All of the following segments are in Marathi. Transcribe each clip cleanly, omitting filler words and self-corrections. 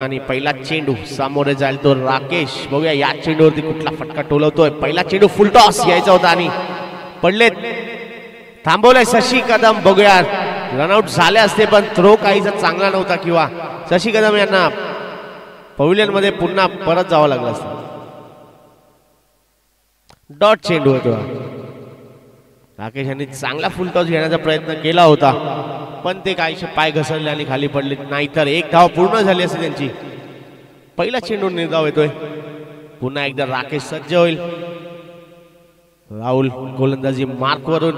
आणि पहिला चेंडू सामोरे जाईल तो राकेश. बघूया या चेंडूवरती कुठला फटका टोलवतोय. पहिला चेंडू फुल टॉस यायचा होता आणि पडलेत. थांबवलंय शशी कदम. बघूया रनआउट झाले असते पण थ्रो काहीचा चांगला नव्हता किंवा शशी कदम यांना पवेलियन मध्ये पुन्हा परत जावं लागलं असतं. डॉट चेंडू होतो. राकेश यांनी चांगला फुल टॉस घेण्याचा प्रयत्न केला होता पण ते काहीशे पाय घसरले आणि खाली पडले. नाहीतर एक धाव पूर्ण झाली असते त्यांची. पहिला चेंडू निर्धाव येतोय. पुन्हा एकदा राकेश सज्ज होईल. राहुल गोलंदाजी मार्क वरून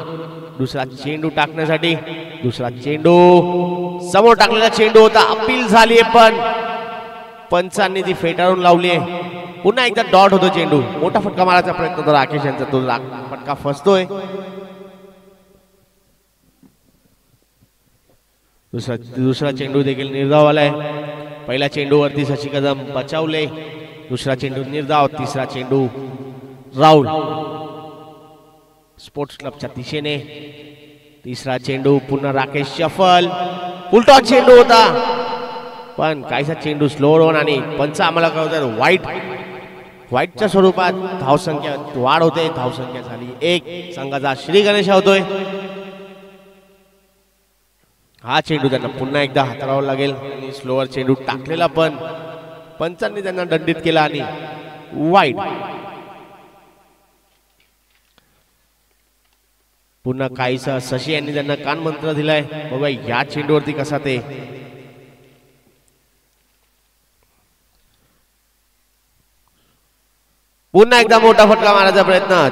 दुसरा चेंडू टाकण्यासाठी. दुसरा चेंडू समोर टाकलेला चेंडू होता. अपील झाली पण पंचांनी ती फेटाळून लावली. पुन्हा एकदा डॉट होतो चेंडू. मोठा फटका मारायचा प्रयत्न होता राकेश यांचा. तो फटका फसतोय. दुसरा चेंडू देखील निर्धाव आलाय. पहिल्या चेंडूवरती शशी कदम बचावले. दुसरा चेंडू निर्धाव. तिसरा चेंडू राहुल स्पोर्ट्स क्लबच्या दिशेने. तिसरा चेंडू पुन्हा राकेश शफल. उलटा चेंडू होता पण काहीसा चेंडू स्लो ऑन आणि पंच आम्हाला कळवतात व्हाईटच्या स्वरूपात धावसंख्या वाढ होते. धावसंख्या झाली 1. संघाचा श्री गणेश होतोय. हा चेंडू त्यांना पुन्हा एकदा हाताळावा लागेल आणि स्लोअर चेंडू टाकलेला पण पंचांनी त्यांना दंडित केला आणि वाईट. पुन्हा काहीसा शशी यांनी त्यांना कान मंत्र दिलाय. बघा या चेंडूवरती कसा ते पुन्हा एकदा मोठा फटका मारायचा प्रयत्न.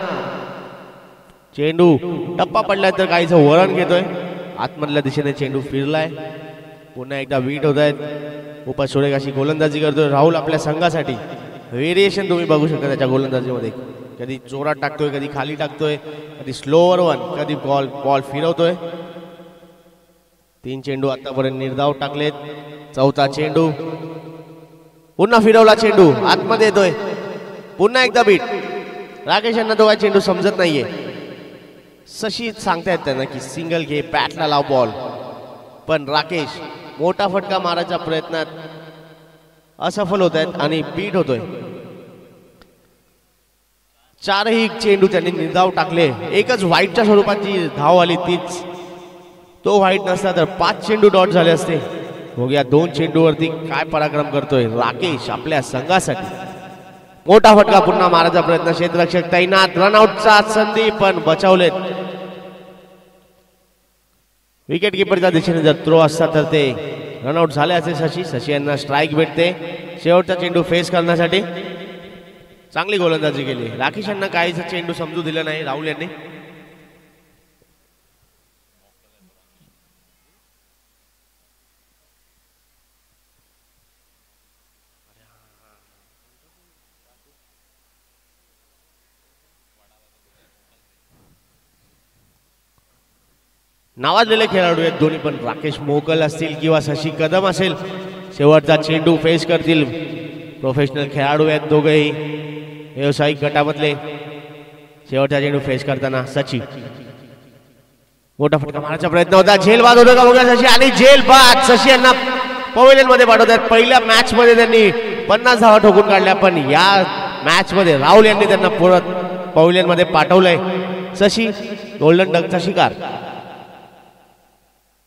चेंडू टप्पा पडलाय तर काहीसा वळण घेतोय. आतमधल्या दिशेने चेंडू फिरलाय. पुन्हा एकदा वीट होत आहेत. उपास सोडेगाशी गोलंदाजी करतोय राहुल आपल्या संघासाठी. व्हेरिएशन तुम्ही बघू शकता त्याच्या गोलंदाजीमध्ये. कधी जोरात टाकतोय, कधी खाली टाकतोय, कधी स्लोअर वन, कधी बॉल फिरवतोय. 3 चेंडू आतापर्यंत निर्धाव टाकलेत. चौथा चेंडू पुन्हा फिरवला. चेंडू आतमध्ये येतोय. पुन्हा एकदा बीट. राकेश यांना तो काय चेंडू समजत नाहीये. शशी सांगतायत त्यांना की सिंगल घे, बॅटला लाव बॉल. पण राकेश मोठा फटका मारायच्या प्रयत्नात असफल होत आहेत आणि बीट होतोय. 4ही चेंडू त्यांनी निर्धाव टाकले. एकच व्हाईटच्या स्वरूपात जी धाव आली तीच. तो व्हाईट नसता तर 5 चेंडू डॉट झाले असते. बघूया 2 चेंडूवरती काय पराक्रम करतोय राकेश आपल्या संघासाठी. मोठा फटका पुन्हा मारायचा प्रयत्न. क्षेत्ररक्षक तैनात. रनआउटचा संधी पण बचावलेत. विकेट किपरच्या दिशेने जर थ्रो असता तर ते रनआउट झाले असे. शशी यांना स्ट्राईक भेटते शेवटचा चेंडू फेस करण्यासाठी. चांगली गोलंदाजी केली. राकेश यांना काहीच चेंडू समजू दिलं नाही राहुल यांनी. नावाजलेले खेळाडू आहेत दोन्ही पण. राकेश मोकल असतील किंवा शशी कदम असेल. शेवटचा चेंडू फेस करतील. प्रोफेशनल खेळाडू आहेत दोघेही. व्यावसायिक गटामधले. शेवटचा चेंडू फेस करताना सची. मोठा फटका मारायचा प्रयत्न होता. झेलबाद होतो का बघा शशी आणि झेलबाद. शशी यांना पवेलियन मध्ये पाठवतात. पहिल्या मॅच मध्ये त्यांनी 50 धावा ठोकून काढल्या पण या मॅच मध्ये राहुल यांनी त्यांना परत पवेलियन मध्ये पाठवलंय. शशी गोल्डन डकचा शिकार.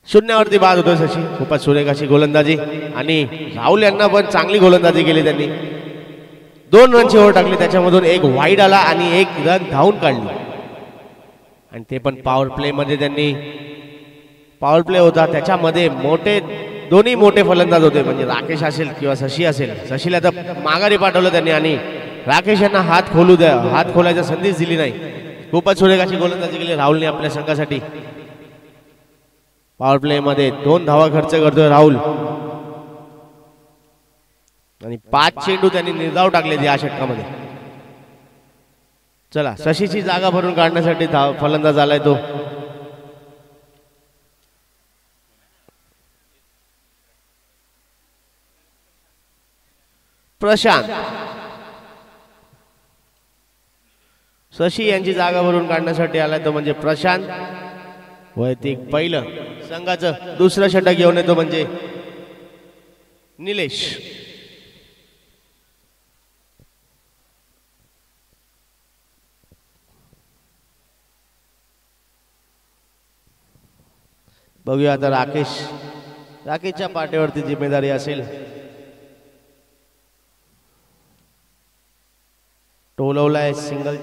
0वरती बाद होतो शशी. खूपच सुरेख गोलंदाजी आणि राहुल यांना पण चांगली गोलंदाजी केली त्यांनी. 2 रनची ओव्हर टाकली. त्याच्यामधून 1 वाईड आला आणि 1 रन धावून काढली आणि ते पण पॉवर प्ले मध्ये. त्यांनी पॉवर प्ले होता त्याच्यामध्ये दोन्ही मोठे फलंदाज होते म्हणजे राकेश असेल किंवा शशी असेल. शशीला तर माघारी पाठवलं त्यांनी आणि राकेश यांना हात खोलायची संधीच दिली नाही. खूपच सुरेख गोलंदाजी केली राहुलने आपल्या संघासाठी. पॉवर प्ले मध्ये 2 धावा खर्च करतोय राहुल आणि 5 चेंडू त्यांनी निर्धाव टाकले या षटकामध्ये. चला शशीची जागा भरून काढण्यासाठी फलंदाज आलाय तो. प्रशांत. शशी यांची जागा भरून काढण्यासाठी आलाय तो म्हणजे प्रशांत. वैयक्तिक पहिलं संघाचं दुसरं षटक घेऊन येतो म्हणजे निलेश. बघूया आता राकेशच्या पाठीवरती जिम्मेदारी असेल. टोलवलाय सिंगल.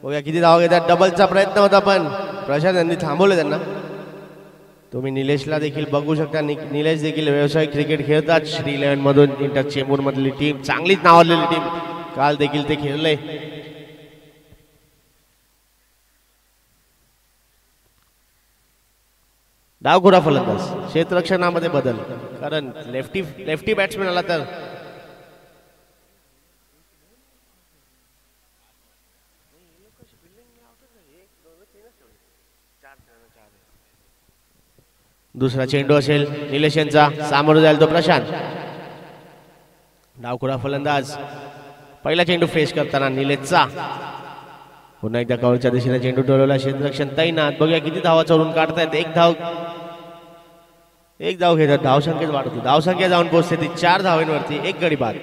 बघूया किती धावा घेतात. डबलचा प्रयत्न होता पण प्रशांत यांनी थांबवले त्यांना. तुम्ही निलेशला देखील बघू शकता. निलेश देखील व्यावसायिक क्रिकेट खेळतात. श्री 11 मधून इंटर चेंबूर मधली टीम चांगलीच नावाजलेली टीम. काल देखील ते खेळले. डावखुरा फलंदाज. क्षेत्ररक्षणामध्ये बदल, कारण लेफ्टी बॅट्समॅन आला तर दुसरा चेंडू असेल निलेश यांचा. सामोरं जाईल तो प्रशांत. डावखुरा फलंदाज. पहिला चेंडू फेस करताना निलेशचा. पुन्हा एकदा कव्हरच्या दिशेने चेंडू टोलवला. क्षेत्ररक्षण तैनात. बघूया किती धावा चोरून काढतायत. एक धाव घेतात. धावसंख्येत वाढवतो. धावसंख्या जाऊन पोहोचते ती 4 धावांवरती. एक गडी बाद.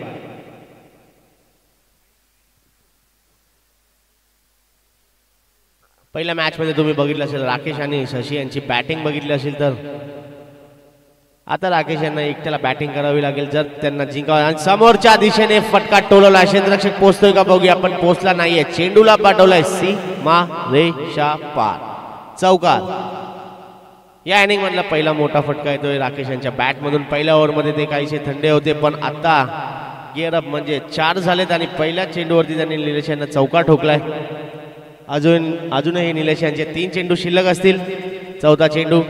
पहिल्या मॅच मध्ये तुम्ही बघितलं असेल राकेश आणि शशी यांची बॅटिंग बघितली असेल तर आता राकेश यांना एकट्याला बॅटिंग करावी लागेल जर त्यांना जिंकावं. आणि समोरच्या दिशेने फटका टोलवला. क्षेत्ररक्षक पोहोचतोय का बघूया. पण पोहोचला नाहीये. चेंडूला पाठवलाय सीमा रेषा पार. चौकार. या इनिंग मधला पहिला मोठा फटका येतोय राकेश यांच्या बॅट मधून. पहिल्या ओव्हर मध्ये ते काहीसे थंडे होते पण आता गिअर अप म्हणजे 4 झालेत आणि पहिल्या चेंडूवरती त्यांनी निलेश यांना चौकार ठोकलाय. अजूनही निलेश यांचे 3 चेंडू शिल्लक असतील. चौथा चेंडू.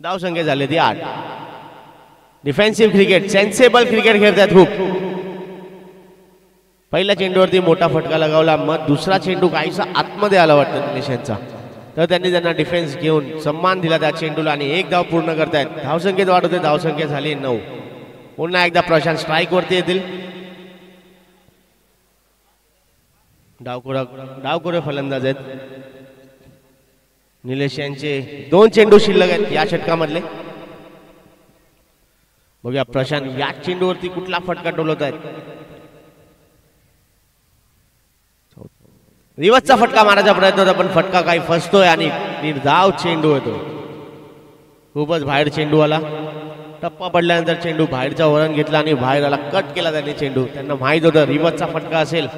धावसंख्या झाली ती 8. डिफेन्सिव्ह क्रिकेट, सेन्सेबल क्रिकेट खेळतात खूप. पहिल्या चेंडूवरती मोठा फटका लगावला. मग दुसरा चेंडू काहीसा आतमध्ये आला वाटतं निलेश यांचा. तर त्यांनी त्यांना डिफेन्स घेऊन सन्मान दिला त्या चेंडूला आणि 1 धाव पूर्ण करतायत. धावसंख्येत वाढ होते. धावसंख्या झाली 9. पुन्हा एकदा प्रशांत स्ट्राईक वरती येतील. डावखुरे फलंदाज आहेत निलेश यांचे. 2 चेंडू शिल्लक आहेत या षटकामधले. बघूया प्रशांत या चेंडूवरती कुठला फटका टोलवत आहेत. रिवर्सचा फटका मारायचा प्रयत्न होता पण फटका काही फसतोय आणि निर्धाव चेंडू येतो. खूपच बाहेर चेंडू आला. टप्पा पडल्यानंतर चेंडू बाहेरचा वळण घेतला आणि बाहेर आला. कट केला त्यांनी चेंडू. त्यांना माहित होतं रिवर्सचा फटका असेल.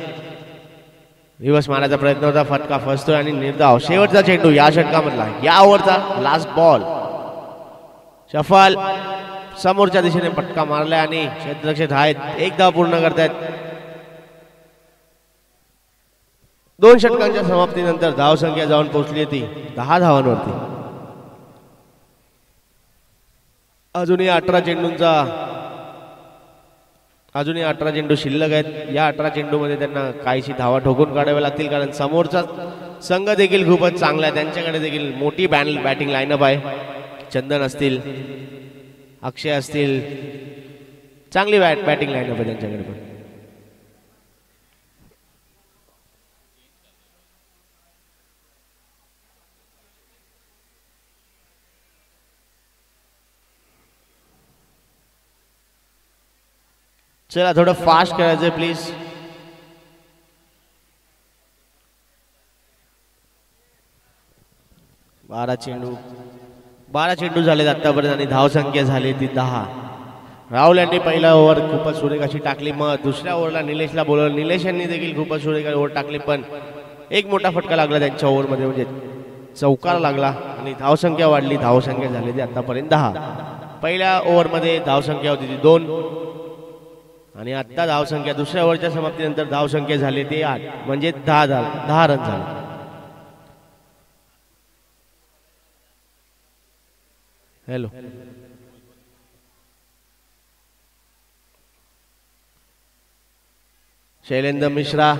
रिवर्स मारायचा प्रयत्न होता. फटका फसतोय आणि निर्धाव. शेवटचा चेंडू या षटकामधला. या ओव्हरचा लास्ट बॉल. शफल. समोरच्या दिशेने फटका मारलाय आणि क्षेत्ररक्षक आहेत. 1 धाव पूर्ण करतायत. 2 षटकांच्या समाप्तीनंतर धावसंख्या जाऊन पोहोचली ती 10 धावांवरती. अजूनही 18 चेंडू शिल्लक आहेत. या 18 चेंडू मध्ये त्यांना काहीशी धावा ठोकून काढाव्या लागतील कारण समोरचा संघ देखील खूपच चांगला आहे. त्यांच्याकडे देखील मोठी बॅटिंग लाईनअप आहे. चंदन असतील, अक्षय असतील, चांगली बॅटिंग लाईनअप आहे त्यांच्याकडे पण. चला थोडं फास्ट करायचंय प्लीज. बारा चेंडू झालेत आतापर्यंत आणि धावसंख्या झाली ती 10. राहुल यांनी पहिला ओव्हर खूपच सुरेख अशी टाकली. मग दुसऱ्या ओव्हरला निलेशला बोलवलं. निलेश यांनी देखील खूपच सुरेख ओव्हर टाकली पण एक मोठा फटका लागला त्यांच्या ओव्हरमध्ये म्हणजे चौकार लागला आणि धावसंख्या वाढली. धावसंख्या झाली ती आतापर्यंत 10. पहिल्या ओव्हरमध्ये धावसंख्या होती ती 2 आणि आता धावसंख्या दुसऱ्या ओव्हरच्या समाप्तीनंतर धावसंख्या झाली ती 8 म्हणजे 10 रन झाले. हॅलो शैलेंद्र मिश्रा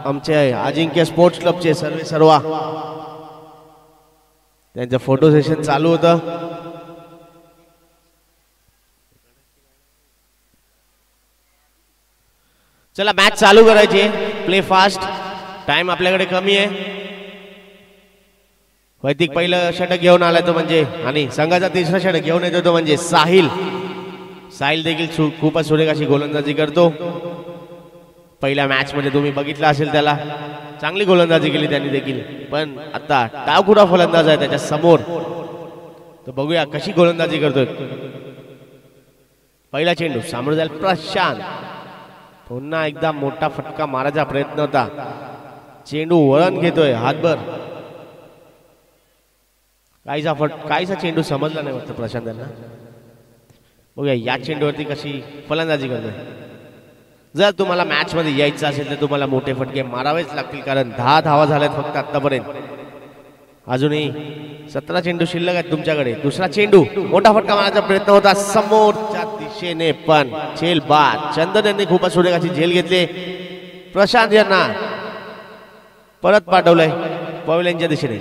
आमचे अजिंक्य स्पोर्ट्स क्लबचे सर्वा त्यांचं फोटो सेशन चालू होतं. चला मॅच चालू करायची. Play fast. टाइम आपल्याकडे कमी आहे. वैदिक पहिलं षटक घेऊन आलाय तो म्हणजे आणि संघाचा तिसरा षटक घेऊन येतो तो म्हणजे साहिल देखील खूपच सुरेख अशी गोलंदाजी करतो. पहिल्या मॅच मध्ये तुम्ही बघितलं असेल त्याला. चांगली गोलंदाजी केली त्यांनी देखील, पण आता डावखुरा फलंदाज आहे त्याच्या समोर, तर बघूया कशी गोलंदाजी करतोय. पहिला चेंडू सामोरं जाईल प्रशांत, पुन्हा एकदा मोठा फटका मारायचा प्रयत्न होता. चेंडू वळण घेतोय हातभर, काहीसा चेंडू समजला नाही वाटतं प्रशांत यांना. बघूया या चेंडूवरती कशी फलंदाजी करतोय. जर तुम्हाला मॅच मध्ये यायचं असेल तर तुम्हाला मोठे फटके मारावेच लागतील, कारण 10 धावा झाल्यात फक्त आतापर्यंत. अजूनही 17 चेंडू शिल्लक आहेत तुमच्याकडे. दुसरा चेंडू मोठा फटका मारण्याचा प्रयत्न होता समोरच्या दिशेने, पण झेल बाद. चंदन यांनी खूपच सुरेखाची झेल घेतली. प्रशांत यांना परत पाठवलंय पवेलियनच्या दिशेने.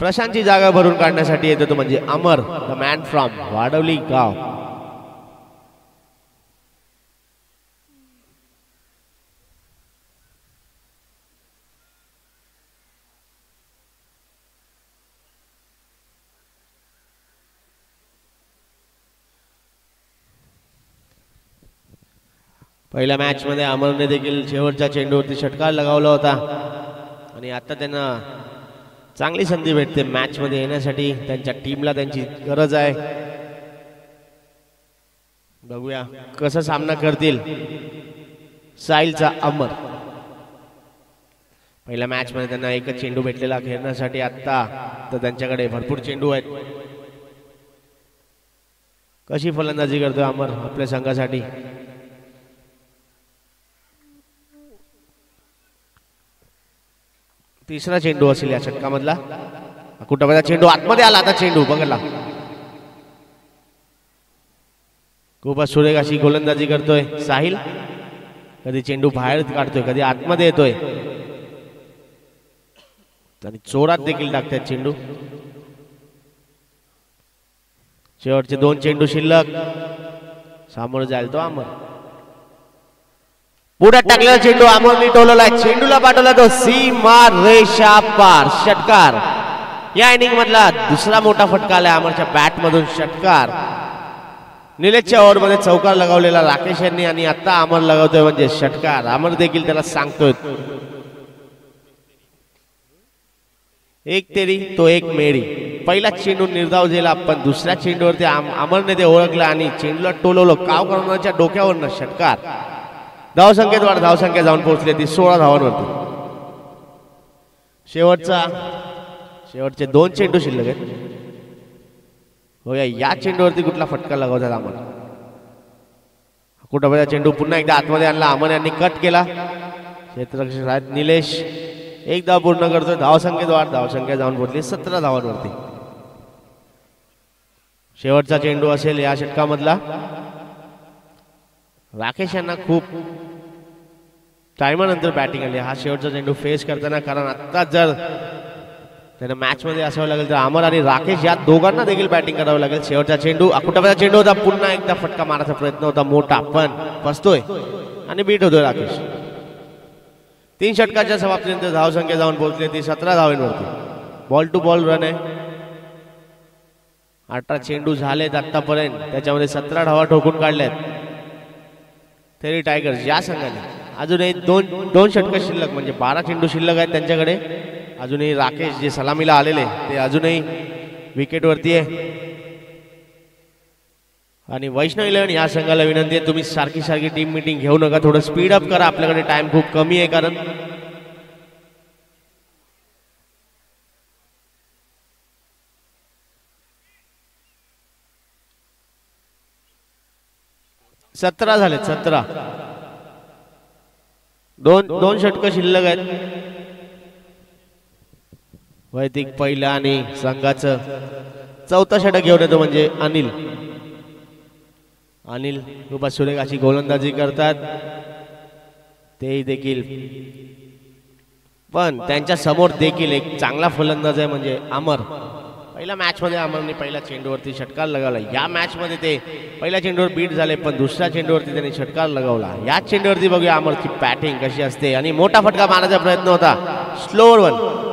प्रशांतची जागा भरून काढण्यासाठी येतो तो म्हणजे अमर, द मॅन फ्रॉम वाडवली गाव. पहिल्या मॅच मध्ये अमरने देखील शेवटच्या चेंडूवरती षटकार लगावला होता आणि आता त्यांना चांगली संधी भेटते मॅच मध्ये येण्यासाठी. त्यांच्या टीमला त्यांची गरज आहे. बघूया कसा सामना करतील साहिलचा अमर. पहिल्या मॅच मध्ये त्यांना एकच चेंडू भेटलेला खेळण्यासाठी, आता तर त्यांच्याकडे भरपूर चेंडू आहेत. कशी फलंदाजी करतोय अमर आपल्या संघासाठी. तिसरा चेंडू असेल या षटकामधला. कुठं चेंडू आतमध्ये आला, आता चेंडू बघला. खूपच सुरेख अशी गोलंदाजी करतोय साहिल. कधी चेंडू बाहेर काढतोय, कधी आतमध्ये येतोय आणि चोरात देखील टाकतात चेंडू. शेवटचे 2 चेंडू शिल्लक. सामोरं जाईल तो अमर. पुढे टाकलेला चेंडू अमरने टोलवलाय. चेंडूला पाठवला तो सीमा रेषा पार. षटकार. या इनिंग मधला दुसरा मोठा फटका आला अमरच्या बॅट मधून. षटकार. निलेशच्या ओव्हर मध्ये चौकार लगावलेला राकेश यांनी आणि आता अमर लगावतोय म्हणजे षटकार. अमर देखील त्याला सांगतोय एक तेरी तो एक मेरी. पहिला चेंडू निर्धाव झाला, पण दुसऱ्या चेंडूवरती अमरने ते ओळखलं आणि चेंडूला टोलवलं. काव करण्याच्या डोक्यावरनं षटकार. धावसंख्येत वाढ. धावसंख्या जाऊन पोहोचली ती 16 धावांवरती. शेवटचे 2 चेंडू शिल्लक आहेत. होया या चेंडूवरती कुठला फटका लगावतात अमर. कुठं चेंडू पुन्हा एकदा आतमध्ये आणला. अमर यांनी कट केला. क्षेत्ररक्षक निलेश एकदा पूर्ण करतोय. धावसंख्येत वाढ. धावसंख्या जाऊन पोहोचली 17 धावांवरती. शेवटचा चेंडू असेल या षटकामधला. राकेश यांना खूप टाइमानंतर बॅटिंग आली. हा शेवटचा चेंडू फेस करताना, कारण आता जर त्यांना मॅच मध्ये असावं लागेल तर अमर आणि राकेश या दोघांना देखील बॅटिंग करावं लागेल. शेवटचा चेंडू अकुटाचा चेंडू होता. पुन्हा एकदा फटका मारायचा प्रयत्न होता मोठा, पण फसतोय आणि बीट होतोय राकेश. 3 षटकाच्या समाप्तीनंतर धावसंख्या जाऊन पोहोचली ती 17 धावांवरती. बॉल टू बॉल रन आहे. 18 चेंडू झालेत आतापर्यंत, त्याच्यामध्ये 17 धावा ठोकून काढल्यात तरी टायगर्स या संघाने. अजूनही दोन षटक शिल्लक म्हणजे 12 चेंडू शिल्लक आहेत त्यांच्याकडे. अजूनही राकेश जे सलामीला आलेले ते अजूनही विकेटवरती आहे. आणि वैष्णव 11 या संघाला विनंती आहे तुम्ही सारखी टीम मीटिंग घेऊ नका, थोडं स्पीड अप करा. आपल्याकडे टाइम खूप कमी आहे. कारण सतरा झाले. 17 दोन षटक शिल्लक आहेत. वैदिक पहिला आणि संघाचं 4थं षटक घेऊन येतो म्हणजे अनिल खूपच सुरेख अशी गोलंदाजी करतात ते देखील. पण त्यांच्या समोर देखील एक चांगला फलंदाज आहे म्हणजे अमर. पहिल्या मॅच मध्ये अमरने पहिल्या चेंडूवरती षटकार लगावला. या मॅच मध्ये ते पहिल्या चेंडूवर बीट झाले, पण दुसऱ्या चेंडूवरती त्यांनी षटकार लगावला. या चेंडूवरती बघूया अमरची बॅटिंग कशी असते. आणि मोठा फटका मारण्याचा प्रयत्न होता. Slower one.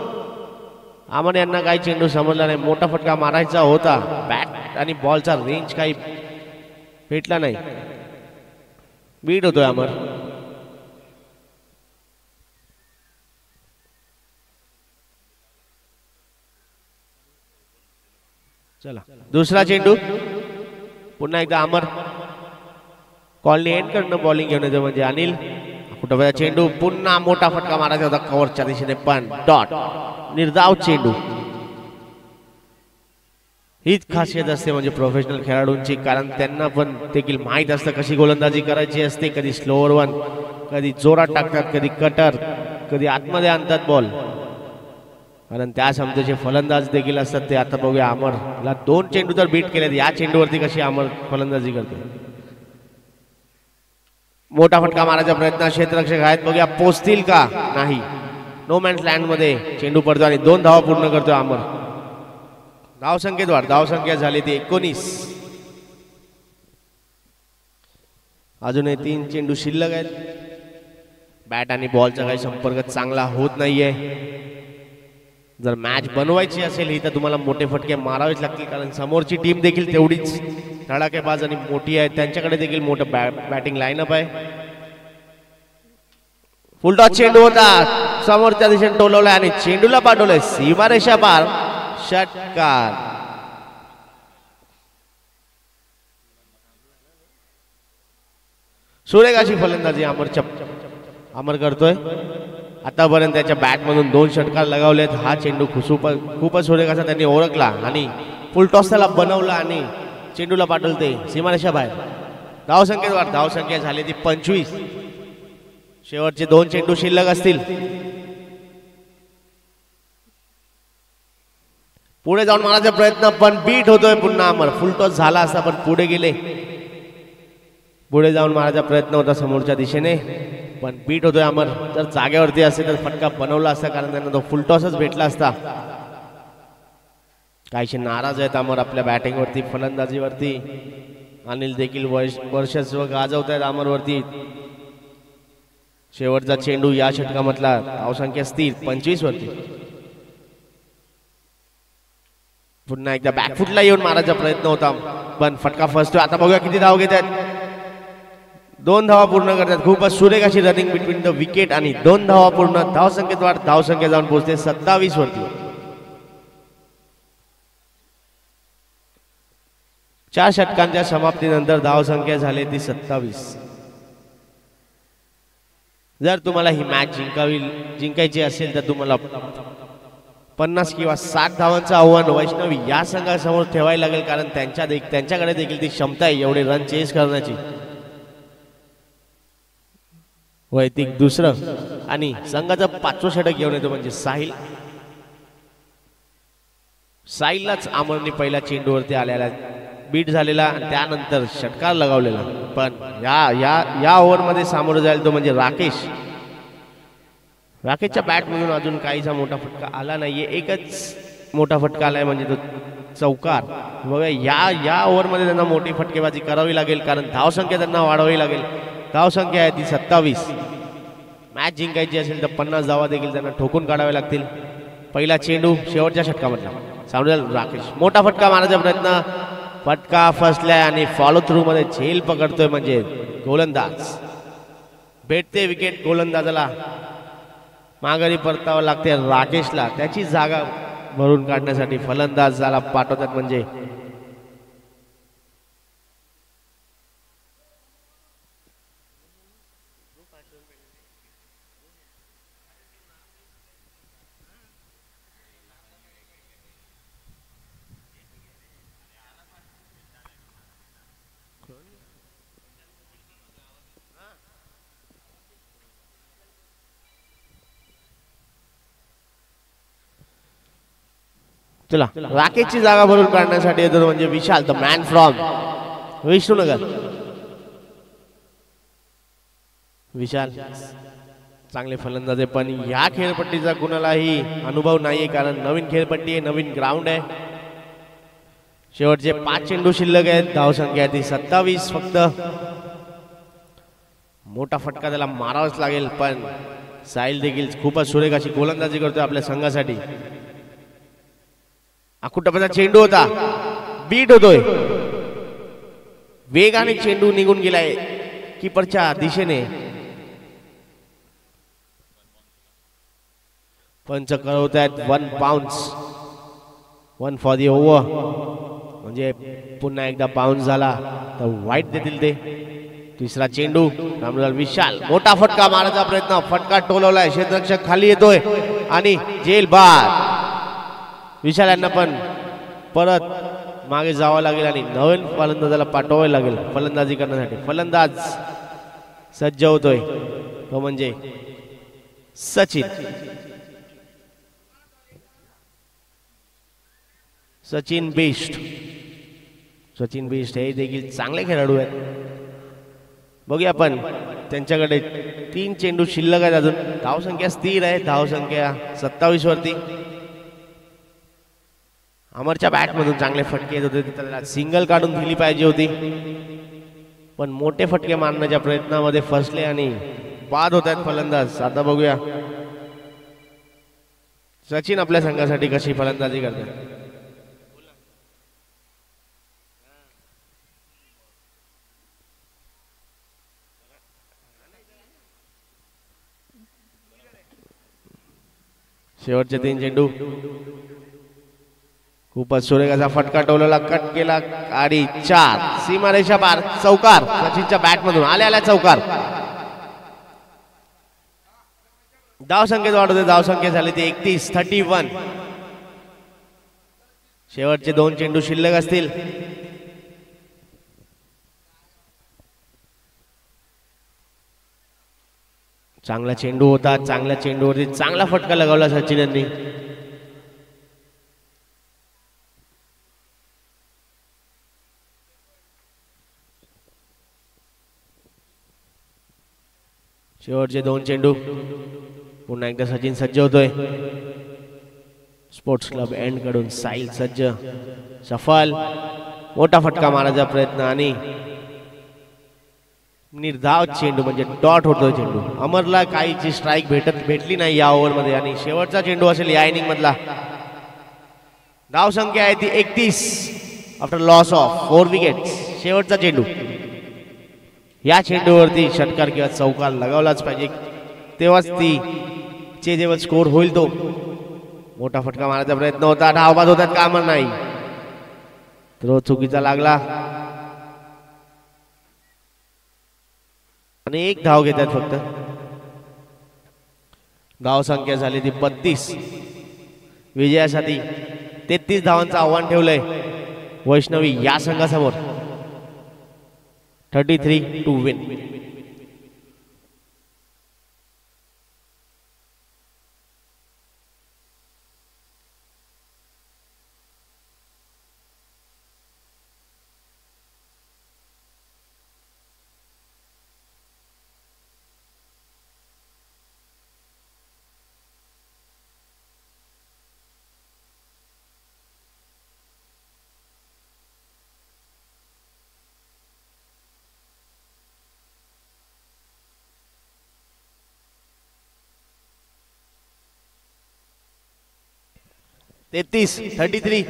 अमर यांना काही चेंडू समजला नाही. मोठा फटका मारायचा होता. बॅट आणि बॉलचा रेंज काही भेटला नाही. बीट होतोय अमर. चला दुसरा चेंडू पुन्हा एकदा अमर. कॉलनी एंड करणं बॉलिंग घेऊन येतो म्हणजे अनिल. कुठं चेंडू पुन्हा मोठा फटका मारायचा होता कव्हरच्या दिशेने पण डॉट. निर्धाव चेंडू. हीच खासियत असते म्हणजे प्रोफेशनल खेळाडूंची, कारण त्यांना पण देखील माहीत असतं कशी गोलंदाजी करायची असते. कधी स्लोअर वन, कधी जोरात टाकतात, कधी कटर, कधी आतमध्ये आणतात बॉल, कारण त्या क्षमतेचे फलंदाज देखील असतात ते. आता बघूया अमरला 2 चेंडू तर बीट केलेत. या चेंडूवरती कशी अमर फलंदाजी करते. मोठा फटका मारायचा प्रयत्न क्षेत्ररक्षक आहेत, बघूया पोचतील का नाही. नो मॅन्स लँड मध्ये चेंडू पडतो आणि 2 धावा पूर्ण करतोय अमर. धावसंख्येत वाढ. धावसंख्या झाली ती 19. अजूनही 3 चेंडू शिल्लक आहेत. बॅट आणि बॉलचा काही संपर्क चांगला होत नाहीये. जर मॅच बनवायची असेल ही तर तुम्हाला मोठे फटके मारावेच लागतील, कारण समोरची टीम देखील तेवढीच धडाकेबाज आणि मोठी आहे. त्यांच्याकडे देखील मोठं बॅटिंग लाईनअप आहे. फुलटॉस चेंडू होता, समोरच्या दिशेने टोलवलाय आणि चेंडूला पाठवलंय सीमारेषा पार. षटकार. सुरेख अशी फलंदाजी अमर करतोय. आतापर्यंत त्याच्या बॅटमधून 2 षटकार लगावलेत. हा चेंडू खूपच सुरेख असा त्यांनी ओळखला आणि फुलटॉस त्याला बनवला आणि चेंडूला पाठवते सीमारेषा बाहेर. धावसंख्येत वाढ. धावसंख्या झाली ती 25. शेवटचे 2 चेंडू शिल्लक असतील. पुढे जाऊन मारायचा प्रयत्न पण बीट होतोय पुन्हा अमर. फुलटॉस झाला असता पण पुढे गेले. पुढे जाऊन मारायचा प्रयत्न होता समोरच्या दिशेने पण बीट होतोय अमर. जर जागेवरती असेल तर फटका बनवला असता, कारण त्यांना तो फुलटॉसच भेटला असता. काहीशी नाराज आहेत अमर आपल्या बॅटिंगवरती, फलंदाजीवरती. अनिल देखील वर्चस्व गाजवत आहेत अमरवरती. शेवटचा चेंडू या षटकामधला. धावसंख्या स्थिर 25 वरती. पुन्हा एकदा बॅकफुटला येऊन मारायचा प्रयत्न होता पण फटका फसतोय. आता बघूया किती धाव घेत आहेत. 2 धावा पूर्ण करतात. खूपच सुरेख अशी रनिंग बिटवीन द विकेट आणि 2 धावा पूर्ण. धावसंख्येत वाढ. धावसंख्या जाऊन पोहोचते 27 वरती. 4 षटकांच्या समाप्तीनंतर धावसंख्या झाली ती 27. जर तुम्हाला ही मॅच जिंकायची असेल तर तुम्हाला 50 किंवा 60 धावांचं आव्हान वैष्णवी या संघासमोर ठेवायला लागेल, कारण त्यांच्याकडे देखील ती क्षमता आहे एवढे रन चेस करण्याची. वैयक्तिक दुसरं आणि संघाचं 5वं षटक घेऊन येतो म्हणजे साहिललाच अमरने पहिल्या चेंडूवरती आलेला बीट झालेला आणि त्यानंतर षटकार लगावलेला. पण या ओव्हरमध्ये सामोरं जायला तो म्हणजे राकेशच्या बॅटमधून अजून काहीसा मोठा फटका आला नाहीये. एकच मोठा फटका आलाय म्हणजे तो चौकार. बघा या ओव्हरमध्ये त्यांना मोठी फटकेबाजी करावी लागेल, कारण धावसंख्या त्यांना वाढवावी लागेल. धावसंख्या आहे ती 27. मॅच जिंकायची असेल तर 50 धावा देखील त्यांना ठोकून काढावे लागतील. पहिला चेंडू शेवटच्या षटकामधला. सामोर राकेश मोठा फटका मारायचा प्रयत्न. फटका फसलाय आणि फॉलो थ्रू मध्ये झेल पकडतोय म्हणजे गोलंदाज. भेटते विकेट गोलंदाजाला. माघारी परतावं लागते राकेशला. त्याची जागा भरून काढण्यासाठी फलंदाजाला पाठवतात म्हणजे चला राकेशची जागा भरून काढण्यासाठी येतो म्हणजे विशाल, द मॅन फ्रॉम विष्णुनगर. विशाल चांगले फलंदाज आहे पण या खेळपट्टीचा कुणालाही अनुभव नाहीये, कारण नवीन खेळपट्टी आहे, नवीन ग्राउंड आहे. शेवटचे 5 चेंडू शिल्लक आहेत. धावसंख्या ती 27 फक्त. मोठा फटका त्याला मारावाच लागेल पण साहिल देखील खूपच सुरेख अशी गोलंदाजी करतोय आपल्या संघासाठी. आकुटप्याचा चेंडू होता, बीट होतोय. वेगाने चेंडू निघून गेलाय कीपरच्या दिशेने. पंच कळवत आहेत 1 बाउन्स, 1 फॉर दी ओव्हर. म्हणजे पुन्हा एकदा बाउन्स झाला तर वाईट देतील ते. तिसरा चेंडू रामलाल विशाल, मोठा फटका मारायचा प्रयत्न, फटका टोलवलाय, क्षेत्ररक्षक खाली येतोय आणि जेल बाद. विशाल यांना पण परत मागे जावं लागेल आणि नवीन फलंदाजाला पाठवावे लागेल फलंदाजी करण्यासाठी. फलंदाज सज्ज होतोय तो म्हणजे सचिन. सचिन बेस्ट. सचिन बेस्ट हे देखील चांगले खेळाडू आहेत. बघूया आपण, त्यांच्याकडे 3 चेंडू शिल्लक आहेत अजून. धावसंख्या स्थिर आहे, धावसंख्या 27 वरती. अमरच्या बॅटमधून चांगले फटके येत होते, त्याला सिंगल काढून दिली पाहिजे होती, पण मोठे फटके मारण्याच्या प्रयत्नामध्ये फसले आणि बाद होत आहेत फलंदाज. आता बघूया सचिन आपल्या संघासाठी कशी फलंदाजी करतात. शेवटचे 3 चेंडू. खूपच सुरेखाचा फटका टोलला, कट केला आणि 4. सीमारेषा पार, चौकार. सचिनच्या बॅटमधून आल्या चौकार. धावसंख्येत वाढ होते, धावसंख्या झाली ती 31. शेवटचे 2 चेंडू शिल्लक असतील. चांगला चेंडू होता, चांगल्या चेंडूवरती चांगला फटका लगावला सचिन यांनी. शेवटचे 2 चेंडू. पुन्हा एकदा सचिन सज्ज होतोय. स्पोर्ट्स क्लब एंड कडून साहिल सज्ज, सफल. मोठा फटका मारायचा प्रयत्न आणि निर्धाव चेंडू म्हणजे डॉट होतोय चेंडू. अमरला काहीची स्ट्राईक भेटली नाही या ओव्हर मध्ये आणि शेवटचा चेंडू असेल या इनिंग मधला. धाव संख्या आहे ती 31 आफ्टर लॉस ऑफ 4 विकेट्स. शेवटचा चेंडू. या चेंडूवरती षटकार किंवा चौकार लगावलाच पाहिजे, तेव्हाच ती चेजेबल स्कोर होईल. तो मोठा फटका मारायचा प्रयत्न होता, धावबाद होतात का अमर नाही, तो चुकीचा लागला आणि 1 धाव घेतात फक्त. धाव संख्या झाली ती 32. विजयासाठी 33 धावांचं आव्हान ठेवलंय वैष्णवी या संघासमोर. 33 to win. तेहतीस 33.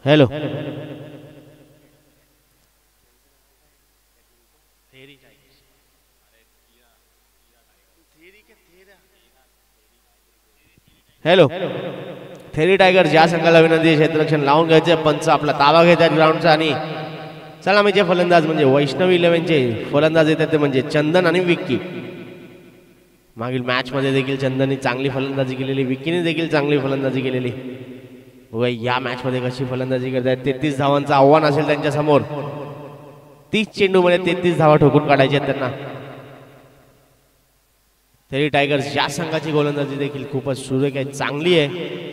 हॅलो हॅलो थेरी टायगर्स या संघाला विनंती क्षेत्ररक्षण लावून घ्यायचे. पंच आपला ताबा घेतात ग्राउंडचा आणि चला म्हणजे फलंदाज म्हणजे वैष्णवी 11चे फलंदाज येतात ते म्हणजे चंदन आणि विक्की. मागील मॅच मध्ये देखील चंदनने चांगली फलंदाजी केलेली, विक्कीने देखील चांगली फलंदाजी केलेली. या मॅच मध्ये कशी फलंदाजी करतात. 33 धावांचं आव्हान असेल त्यांच्या समोर. 30 चेंडू मध्ये 33 धावा ठोकून काढायचे आहेत त्यांना. थेरी टायगर्स या संघाची गोलंदाजी देखील खूपच सुरेख आहे, चांगली आहे.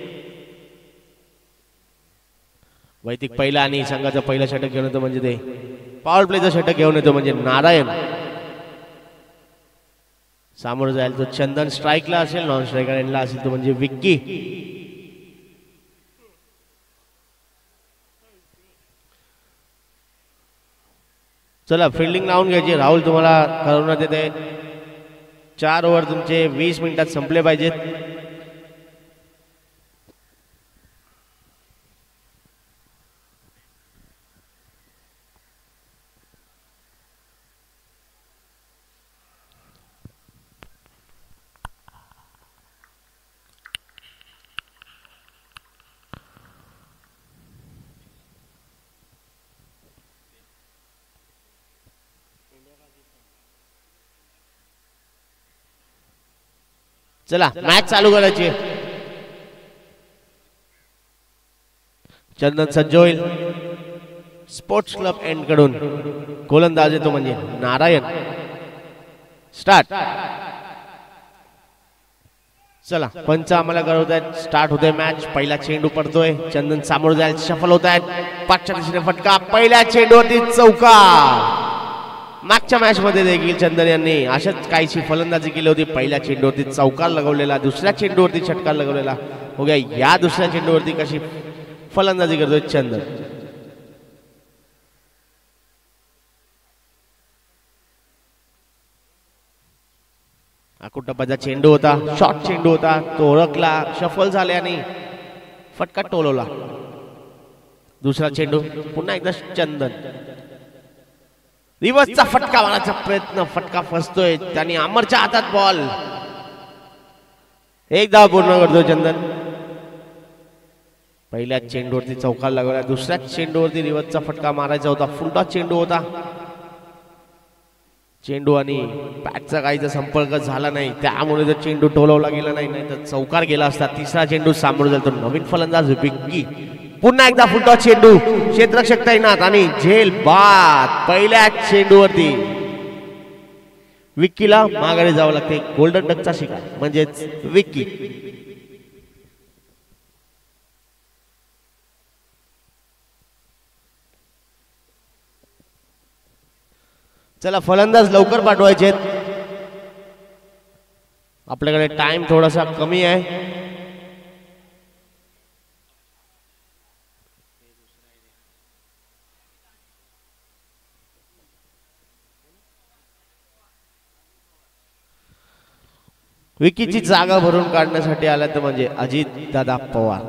वैदिक पहिला आणि संघाचं पहिलं षटक घेऊन येतो म्हणजे ते पॉवर प्लेचं षटक घेऊन येतो म्हणजे नारायण. सामोरं जाईल तो चंदन स्ट्राईकला असेल, नॉन स्ट्रायकर एंडला असेल तो म्हणजे विक्की. चला फिल्डिंग लावून घ्यायची. राहुल तुम्हाला कळवण्यात येते 4 ओव्हर तुमचे 20 मिनिटात संपले पाहिजेत. चला मॅच चालू करायची. चंदन सज्ज होईल. स्पोर्ट्स क्लब एंड कडून गोलंदाज येतो म्हणजे नारायण. स्टार्ट. चला पंच आम्हाला कळवतायत स्टार्ट होतोय मॅच. पहिला चेंडू पडतोय. चंदन सामोरं जायला सफल होत आहेत. पाठच्या दिशेने फटका. पहिल्या चेंडूवरती चौकार. मागच्या मॅच मध्ये देखील चंदन यांनी अशाच काहीशी फलंदाजी केली होती. पहिल्या चेंडूवरती चौकार लगवलेला, दुसऱ्या चेंडूवरती षटकार लगवलेला. हो गया. या दुसऱ्या चेंडूवरती कशी फलंदाजी करतोय चंदन. अकुटप्पाचा चेंडू होता, शॉर्ट चेंडू होता, तो ओळखला, शफल झाले आणि फटका टोलवला. दुसरा चेंडू पुन्हा एकदा चंदन. रिव्हर्सचा फटका मारण्याचा प्रयत्न, फटका फसतोय. त्यांनी अमरच्या हातात बॉल. एक धाव पूर्ण करतोय चंदन. पहिल्या चेंडूवरती चौकार लागला, दुसऱ्या चेंडूवरती रिव्हर्सचा फटका मारायचा होता. फुलटॉस चेंडू होता. चेंडू आणि बॅटचा काहीचा संपर्क झाला नाही, त्यामुळे जर चेंडू टोलवला गेला नाही, नाही तर चौकार गेला असता. तिसरा चेंडू सामोरं जातो नवीन फलंदाज विक्की. पुन्हा एकदा फुलटॉस चेंडू, क्षेत्ररक्षक तैनात आणि झेल बाद. पहिल्या चेंडूवरती विक्कीला माघारी जावं लागते. गोल्डन डकचा शिकार म्हणजेच विक्की. चला फलंदाज लवकर पाठवायचे. आपल्याकडे टाइम थोडासा कमी आहे. विकीची जागा भरून काढण्यासाठी आला तर म्हणजे अजित दादा पवार.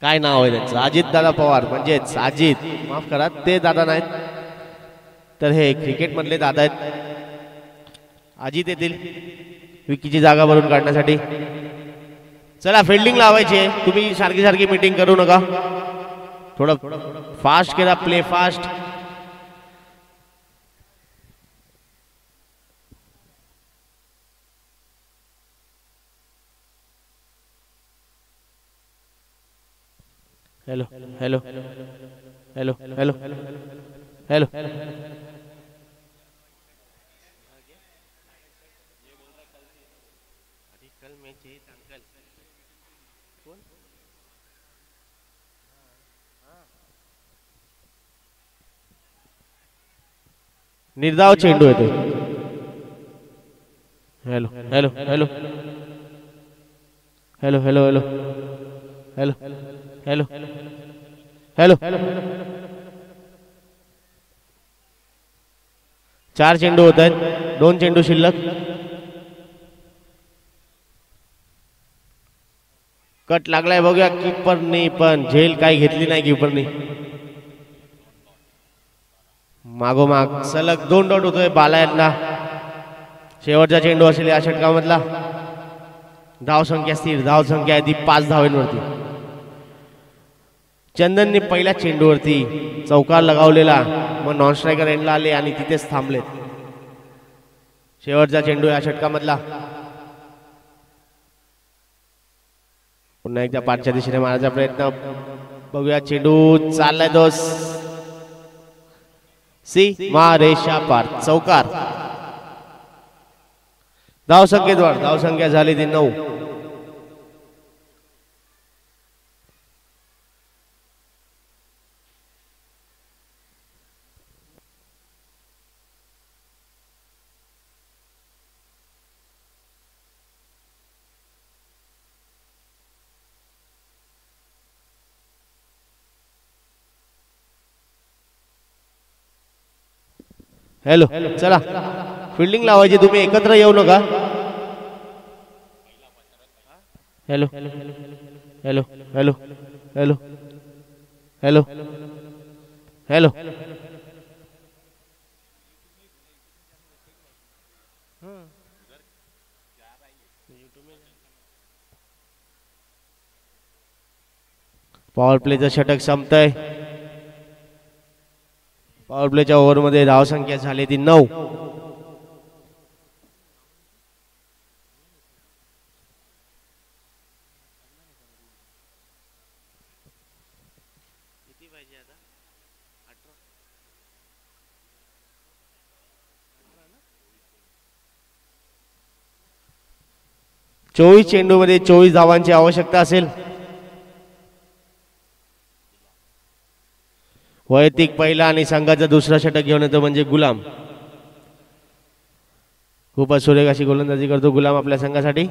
काय नाव आहे त्यांचं? अजित दादा पवार. म्हणजेच अजित, माफ करा ते दादा नाहीत, तर हे क्रिकेट मधले दादा आहेत. अजित येतील विकीची जागा भरून काढण्यासाठी. चला फिल्डिंग लावायची. तुम्ही सारखी सारखी मीटिंग करू नका. थोडं फास्ट केला, play fast. Hello hello hello hello hello. निर्धाव चेंडू येतो. Hello hello hello hello hello hello hello hello hello. 4 चेंडू होत आहेत, 2 चेंडू शिल्लक. कट लागलाय बघूया कीपरनी, पण झेल काही घेतली नाही कीपरनी. मागोमाग सलग 2 डॉट होतोय बाला यांना. शेवटचा चेंडू असेल या षटकामधला. धाव संख्या स्थिर, धाव संख्या आहे ती 5 धावांवरती. चंदनने पहिल्या चेंडूवरती चौकार लगावलेला, मग नॉन स्ट्रायकर एंडला आले आणि तिथेच थांबलेत. शेवटचा चेंडू या षटकामधला. पुन्हा एकदा पाठच्या दिशेने मारायचा प्रयत्न. बघूया चेंडू चाललाय तो सीमा रेषा पार, चौकार. धाव संख्येद्वार धाव संख्या झाली ती 9. हॅलो, चला फिल्डिंग लावायची, तुम्ही एकत्र येऊ नका. Hello hello hello hello hello hello. Power प्लेचं षटक संपतंय. पॉवर प्लेच्या ओव्हरमध्ये धाव संख्या झाली ती 9. चोवीस चेंडूमध्ये 24 धावांची आवश्यकता असेल. वैयक्तिक पहिला आणि संघाचं दुसरा षटक घेऊन येतो म्हणजे गुलाम. खूपच सुरेख अशी गोलंदाजी करतो गुलाम आपल्या संघासाठी.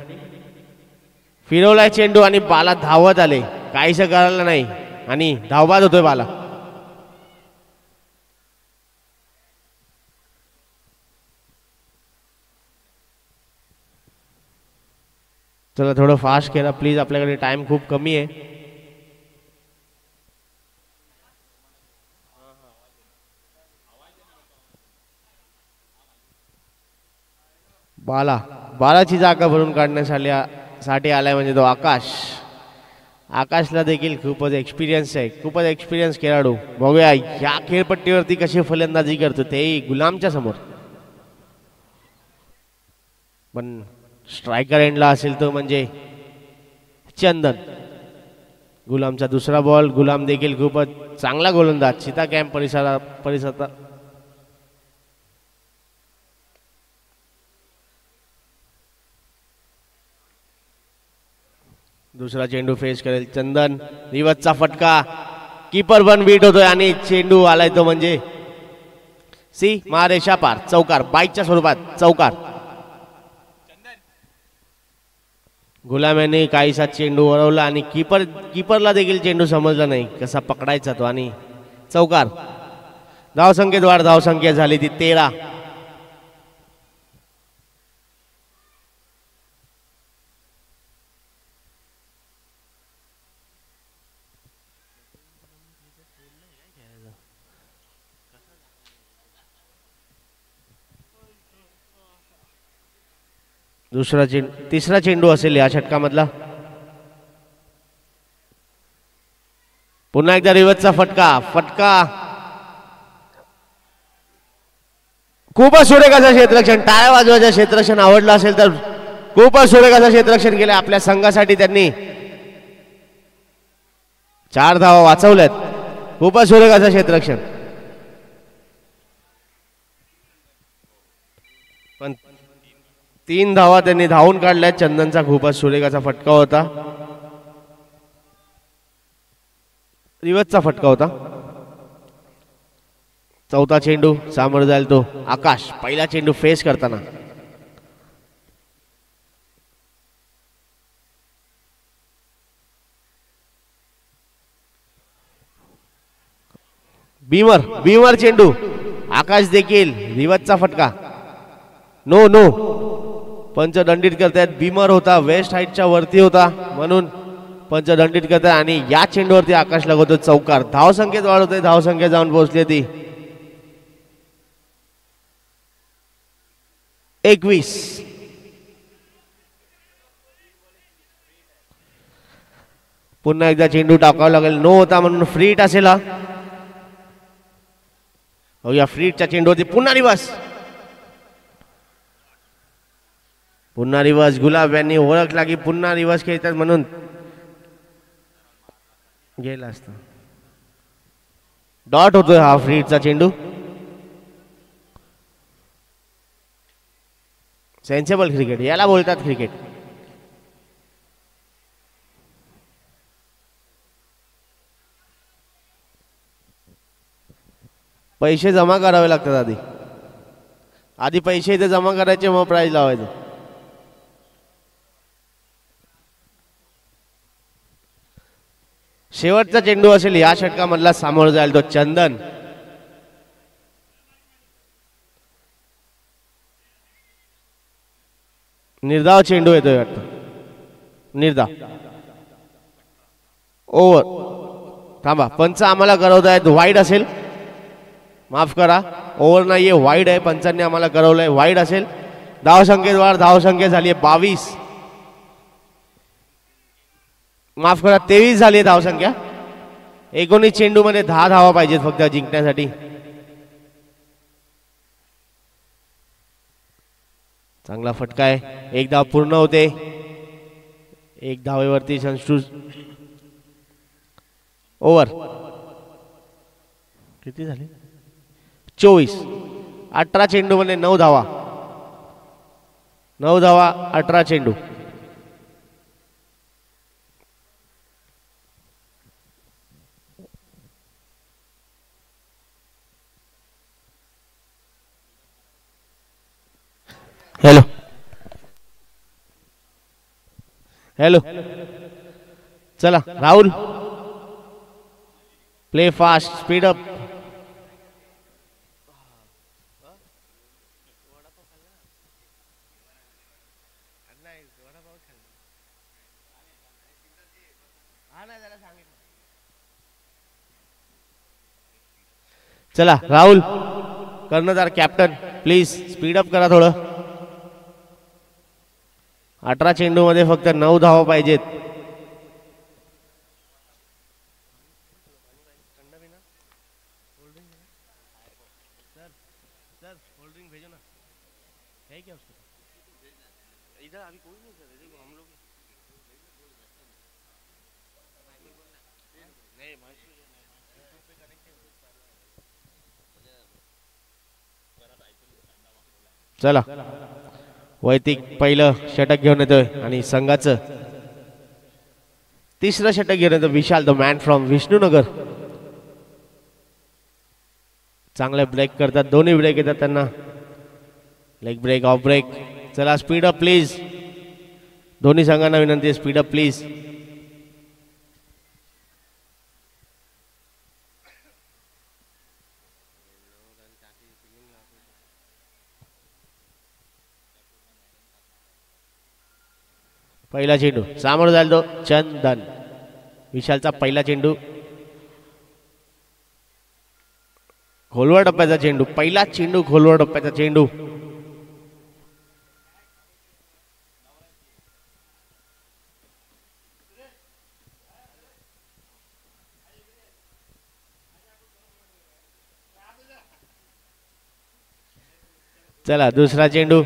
फिरवलाय चेंडू आणि बाला धावत आले, काहीच करायला नाही आणि धावबाद होतोय बाला. चला थोडं फास्ट केला प्लीज, आपल्याकडे टाइम खूप कमी आहे. बालाची जागा भरून काढण्यासाठी आलाय म्हणजे तो आकाश. आकाशला देखील खूपच एक्सपिरियन्स आहे, खूपच एक्सपिरियन्स खेळाडू. बघूया या खेळपट्टीवरती कशी फलंदाजी करतो तेही गुलामच्या समोर. पण स्ट्रायकर एंडला असेल तो म्हणजे चंदन. गुलामचा दुसरा बॉल. गुलाम देखील खूपच चांगला गोलंदाज. चिता कॅम्प परिसरात दुसरा चेंडू फेस करेल चंदन. रिवर्सचा फटका. कीपर पण बीट होतोय आणि चेंडू आलाय तो म्हणजे सीमा रेषा पार, चौकार. बाईकच्या स्वरूपात चौकार. गुलाम यांनी काहीसा चेंडू वळवला आणि कीपरला देखील चेंडू समजला नाही कसा पकडायचा तो आणि चौकार. धाव संख्येत वाढ. धाव संख्या झाली ती 13. तिसरा चेंडू असेल या षटकामधला. पुन्हा एकदा रिवर्सचा फटका. खूपच सुरेख असं क्षेत्ररक्षण. टाळ्या वाजवायचं क्षेत्ररक्षण आवडलं असेल तर खूपच सुरेख असं क्षेत्ररक्षण केलं आपल्या संघासाठी. त्यांनी 4 धावा वाचवल्यात. खूपच सुरेख असं क्षेत्ररक्षण. पण 3 धावा त्यांनी धावून काढल्या. चंदनचा खूपच सुरेख असा फटका होता. रिवर्सचा फटका होता. चौथा चेंडू सामोरं जाईल तो आकाश. पहिला चेंडू फेस करताना बीमर चेंडू. आकाश देखील. रिवर्सचा फटका. नो पंच दंडित करतायत. बीमर होता, वेस्ट हाईटच्या वरती होता म्हणून पंच दंडित करतात आणि या चेंडूवरती आकाश लगवतो चौकार. धाव संख्येत वाढ होते, धाव संख्या जाऊन पोहोचली ती 21. पुन्हा एकदा चेंडू टाकावा लागेल. नो होता म्हणून फ्री हिट असेल हा. या फ्री हिटच्या चेंडूवरती पुन्हा रिवर्स. पुन्हा रिवर्स. गुलाब यांनी ओळखला की पुन्हा रिवर्स खेळतात म्हणून गेला असता. डॉट होतोय हा फ्री हिटचा चेंडू. सेन्सेबल क्रिकेट याला बोलतात क्रिकेट. पैसे जमा करावे लागतात आधी पैसे इथे जमा करायचे मग प्राइज लावायचं. शेवटचा चेंडू असेल या षटकामधला. सामोरं जाईल तो चंदन. निर्धाव चेंडू येतोय वाटतं. निर्धाव ओव्हर. थांबा पंच आम्हाला करवतायत वाईड असेल. माफ करा ओव्हर नाहीये वाईड आहे. पंचांनी आम्हाला करवलंय वाईड असेल. धाव संख्येत वाढ. धाव संख्या झाली 22. माफ करा 23 झाली धाव संख्या. 19 चेंडू मध्ये 10 धावा पाहिजेत फक्त जिंकण्यासाठी. चांगला फटका आहे. एक धाव पूर्ण होते. एक धावेवरती संस्कृत. ओव्हर किती झाले 24. 18 चेंडू मध्ये 9 धावा. 9 धावा 18 चेंडू. हॅलो हॅलो चला Rahul play fast speed up. चला राहुल कर्णधार कॅप्टन प्लीज स्पीड अप करा थोडं. 18 चेंडू मध्ये फक्त 9 धावा पाहिजेत. चला वैदिक पहिलं षटक घेऊन येतोय आणि संघाचं तिसरं षटक घेऊन येतो Vishal the man from Vishnunagar. चांगले ब्रेक करतात. दोन्ही ब्रेक येतात त्यांना. Leg break off break. चला स्पीड अप प्लीज. दोन्ही संघांना विनंती आहे स्पीड अप प्लीज. पहिला चेंडू सामोर जाईल तो चंदन. विशालचा पहिला चेंडू. खोलवर टप्प्याचा चेंडू. पहिला चेंडू खोलवर टप्प्याचा चेंडू. चला दुसरा चेंडू.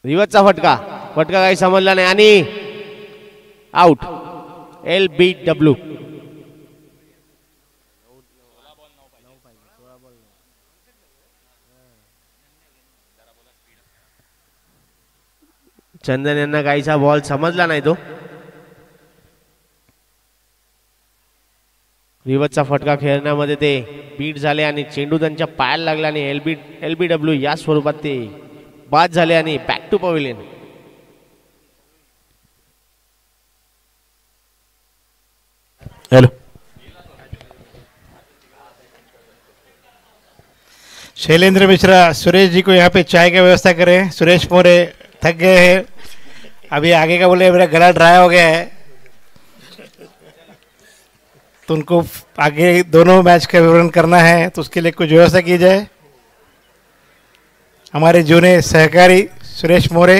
रिवर्सचा फटका. फटका काही समजला नाही आणि आउट. LBW. चंदन यांना काहीचा बॉल समजला नाही तो. रिवर्सचा फटका खेळण्यामध्ये ते बीट झाले आणि चेंडू त्यांच्या पायाला लागला आणि LBW या स्वरूपात ते बाद झाले आणि back to pavilion. Hello Shailendra Mishra Suresh ji को यहाँ पे चाय की व्यवस्था करें. सुरेश मोरे थक गए हैं। अभी आगे का बोले मेरा गला ड्राई हो गया है, तो उनको आगे दोनों मैच का विवरण करना है, तो उसके लिए कुछ व्यवस्था की जाए। हमारे जूनियर सहकारी सुरेश मोरे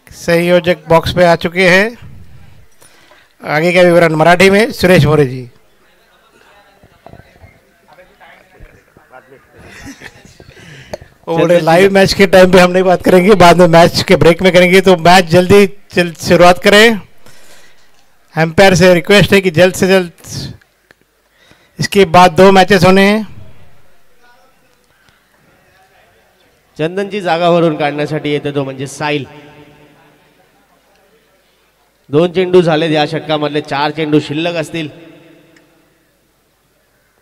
संयोजक बॉक्स पे आ चुके हैं। आगे का विवरण मराठी में सुरेश मोरे जी। वो बोले लाइव मैच के टाइम पे हम नहीं बात करेंगे, बाद में मैच के ब्रेक में करेंगे, तो मैच जल्दी शुरुआत करें। एम्पायर से रिक्वेस्ट है कि जल्द से जल्द इसके बाद 2 मैचेस होने हैं। चंदनची जागा भरून काढण्यासाठी येते तो म्हणजे साईल। 2 चेंडू झालेत या षटकामधले, 4 चेंडू शिल्लक असतील।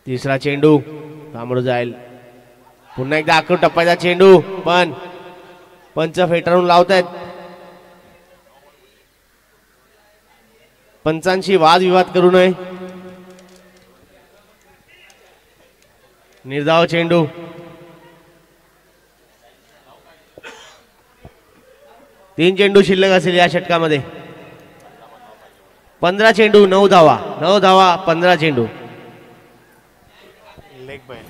तिसरा चेंडू सामोरं जाईल, पुन्हा एकदा आखूड टप्प्याचा चेंडू, पण पंच फेटाळून लावतायत। पंचांशी वादविवाद करू नये। निर्धाव चेंडू, तीन चेंडू शिल्लक असेल या षटकामध्ये। 15 चेंडू 9 धावा, 9 धावा 15 चेंडू। लेग बाय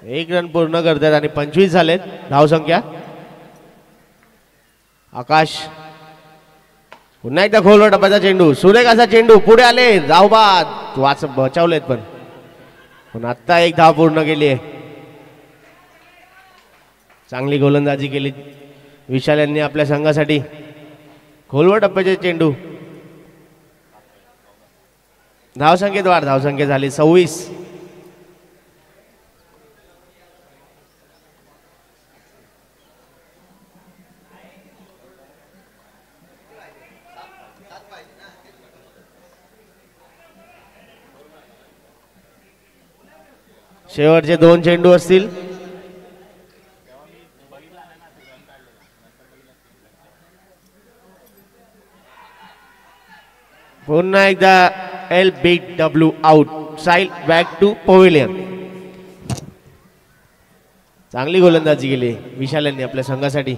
एक रन पूर्ण करतात आणि 25 झालेत धावसंख्या। आकाश पुन्हा एकदा खोलवर टप्प्याचा चेंडू, सुरेख असा चेंडू, पुढे आले, धावबाद वाच बचावलेत, पण आता एक धाव पूर्ण केली आहे। चांगली गोलंदाजी केली विशाल यांनी आपल्या संघासाठी। खोलवर टप्प्याचे चेंडू, धावसंख्येत वाढ, धावसंख्या झाली 26। शेवटचे 2 चेंडू असतील। पुन्हा एकदा LBW out, sail back to pavilion. चांगली गोलंदाजी केली विशाल यांनी आपल्या संघासाठी।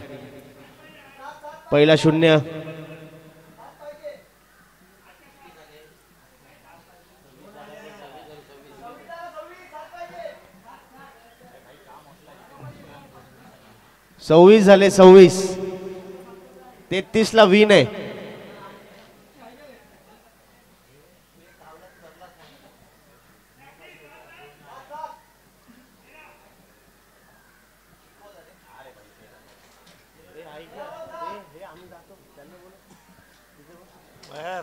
पहिला 0। सव्वीस झाले, 26। 33 ला विन आहे।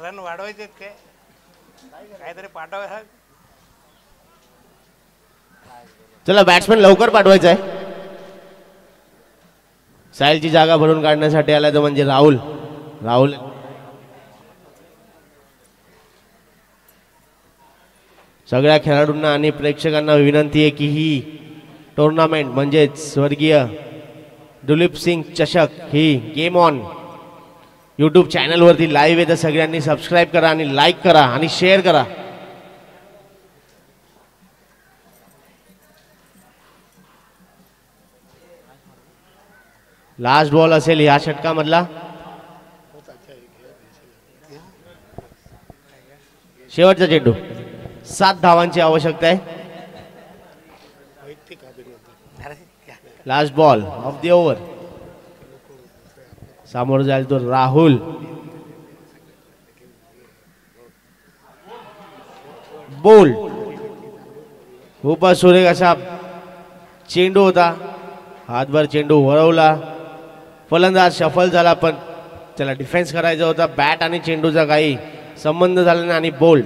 रन वाढवायचे काहीतरी पाठवा। चला बॅट्समॅन लवकर पाठवायचा आहे। साहिलची जागा भरून काढण्यासाठी आला तो म्हणजे राहुल। सगळ्या खेळाडूंना आणि प्रेक्षकांना विनंती आहे की ही टुर्नामेंट म्हणजेच स्वर्गीय दुलीप सिंग चषक ही गेम ऑन यूट्यूब चॅनलवरती लाईव्ह आहे, तर सगळ्यांनी सबस्क्राईब करा आणि लाईक करा आणि शेअर करा। लास्ट बॉल असेल या षटकामधला। शेवटचा चेंडू, 7 धावांची आवश्यकता आहे। Last ball of the over. समोर जाईल तो राहुल। बोल, खूपच सुरेख असा चेंडू होता, हातभर चेंडू वळवला, फलंदाज सफल झाला, पण त्याला डिफेन्स करायचा होता। बॅट आणि चेंडूचा काही संबंध झाला नाही आणि बोल्ड।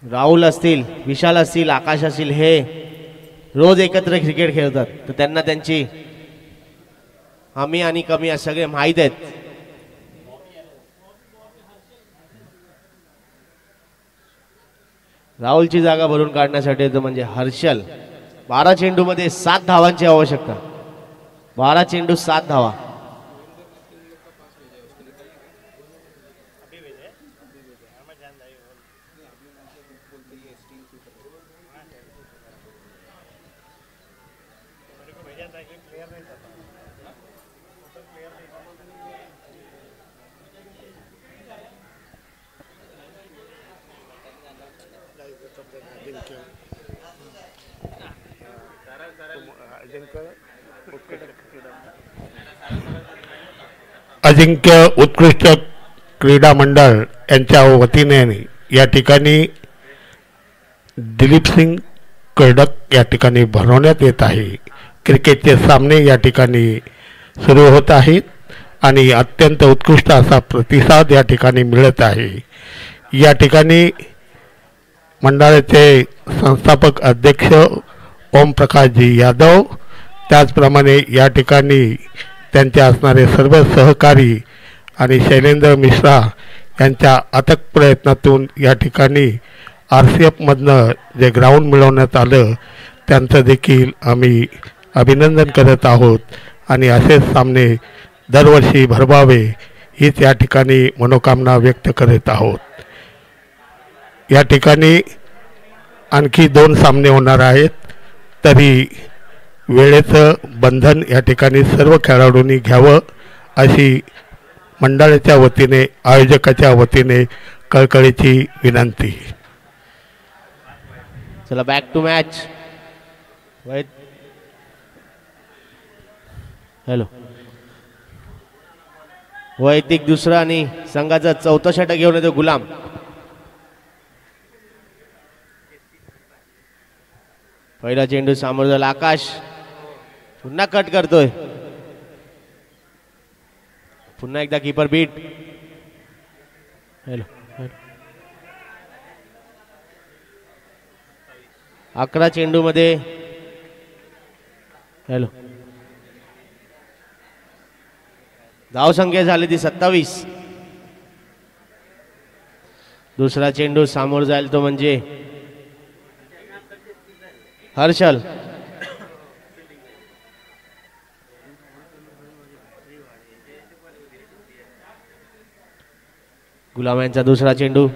राहुल असतील, विशाल असतील, आकाश असतील, हे रोज एकत्र क्रिकेट खेळतात, तर त्यांना त्यांची हमी आणि कमी सगळे माहीत आहेत। राहुलची जागा भरून काढण्यासाठी तो म्हणजे हर्षल। 12 चेंडूमध्ये 7 धावांची आवश्यकता. 12 चेंडू 7 धावा. अजिंक्य उत्कृष्ट क्रीडा मंडळ यांच्या वतीने या ठिकाणी दिलीप सिंग कर्डक या ठिकाणी भरवण्यात येत आहे. क्रिकेटचे सामने या ठिकाणी सुरू होत आहेत आणि अत्यंत उत्कृष्ट असा प्रतिसाद या ठिकाणी मिळत आहे. या ठिकाणी मंडळाचे संस्थापक अध्यक्ष ओमप्रकाशजी यादव, त्याचप्रमाणे या ठिकाणी त्यांचे असणारे सर्व सहकारी आणि शैलेंद्र मिश्रा यांच्या अथक प्रयत्नातून या ठिकाणी RCFमधनं जे ग्राउंड मिळवण्यात आलं त्यांचं देखील आम्ही अभिनंदन करत आहोत आणि असेच सामने दरवर्षी भरवावे हीच या ठिकाणी मनोकामना व्यक्त करत आहोत. या ठिकाणी आणखी 2 सामने होणार आहेत, तरी वेळेचं बंधन या ठिकाणी सर्व खेळाडूंनी घ्यावं अशी मंडळाच्या वतीने, आयोजकाच्या वतीने कळकळीची विनंती. चला बॅक टू मॅच. हॅलो. वैयक्तिक दुसरा आणि संघाचा 4था षटक घेऊन येतो गुलाम. पहिला चेंडू सामोर झाला आकाश, पुन्हा कट करतोय. पुन्हा एकदा कीपर बीट. हॅलो. 11 चेंडू मध्ये हॅलो धावसंख्या झाली ती 27. दुसरा चेंडू सामोर जाईल तो म्हणजे हर्षल. गुलाम यांचा दुसरा चेंडू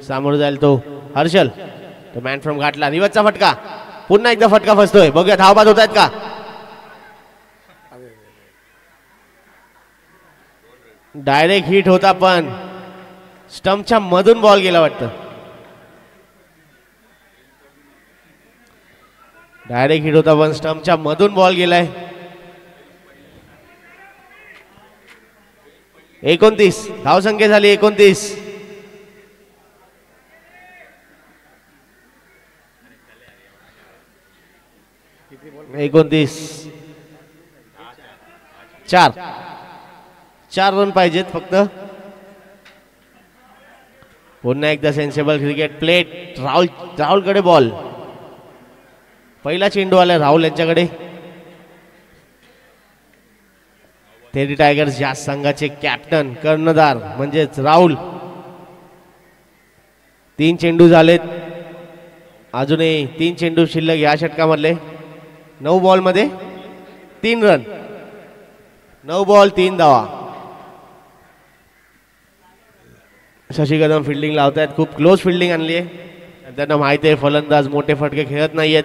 सामोर जाईल तो हर्षल. तो मॅन फ्रॉम घाटला. रिवर्सचा फटका. पुन्हा एकदा फटका फसतोय. बघूया धावबाद होत आहेत का. डायरेक्ट हिट होता पण स्टंपच्या मधून बॉल गेला वाटतं. डायरेक्ट हिट होता पण स्टंपच्या मधून बॉल गेलाय. 29 धावसंख्या झाली 29. चार रन पाहिजेत फक्त. पुन्हा एकदा सेन्सेबल क्रिकेट प्लेट. राहुलकडे बॉल. पहिला चेंडू आला राहुल यांच्याकडे. तेरी टायगर्स या संघाचे कॅप्टन कर्णधार म्हणजेच राहुल. 3 चेंडू झालेत. अजूनही 3 चेंडू शिल्लक या षटकामधले. 9 बॉल मध्ये 3 रन. 9 बॉल 3 धावा. शशी कदम फिल्डिंग लावतायत. खूप क्लोज फिल्डिंग आणली आहे. त्यांना माहिती आहे फलंदाज मोठे फटके खेळत नाहीयेत.